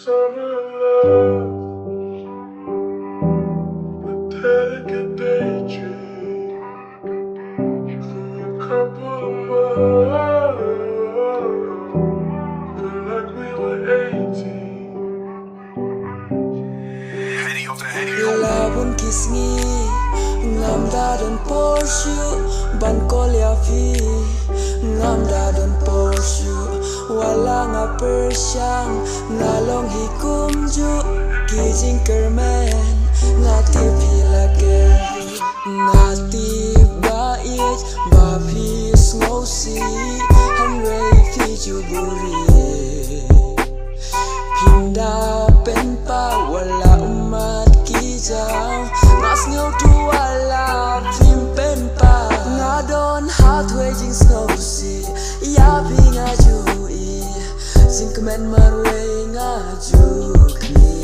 Summer love, take a daydream for a couple of months. Feel like we were 18. Labun kisngi ngamda don Porsche ban iaphi ngamda don Porsche wala nga persyang ngalong hikumju ki Jingkyrmen ngati Phi La Kyrduh ngati bait bapis ngosi hanwei fi juburi pynduh penpa wala umat kijang mas ngau tu wala phim penpa ngadon hatway jing ngosi iaphi ngajui Jingkyrmen marway ngajukni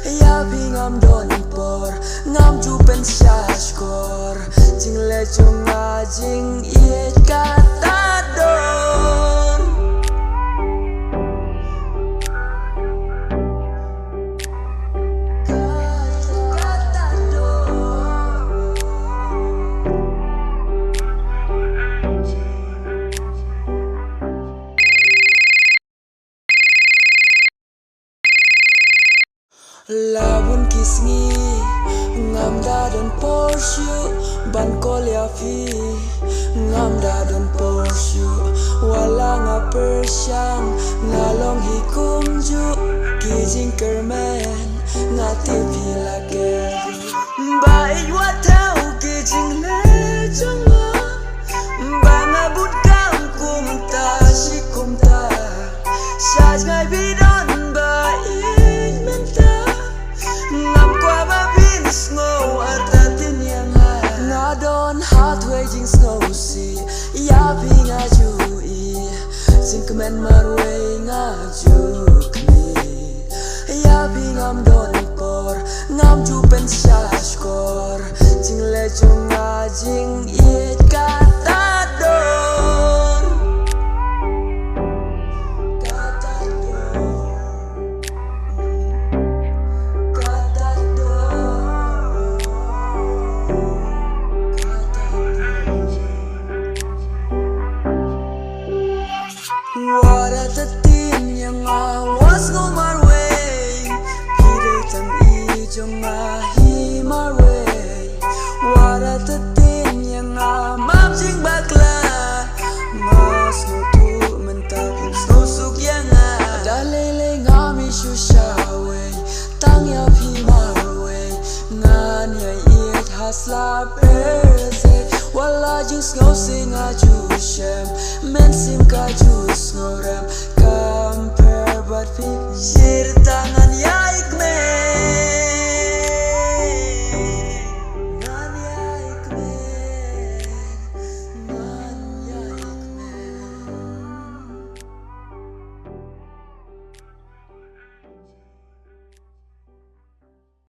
iaphi ngam don por ngam ju pen shashkor jing lechong ngajing iet kata don Labun kisngi ngamda don Porsche ban iaphi ngamda don Porsche wala nga persyang ngalong hikumju ki Jingkyrmen ngati Phi La Kyrduh bait watau ki jing lechong ba ngabut kam kumta shikumta shaj ngai bidon bait menta ngam kwa babin snow atatin yang ngadon hatway jing ngosi iaphi ngajui Jingkyrmen marway ngajukni iaphi ngam don por ngam ju pen shashkor jing lechong ngajing iet kata don kata don Wada tatin yang awas ngomar way Pide tang ijong ahi marway Wada tatin yang amam jing bakla Mas ngutu mentapin snusuk yang dalele ngami shushawe Tang iaphi marway Ngan ya iet hasla perse Wala jing ngosing aju shem Men sim kaju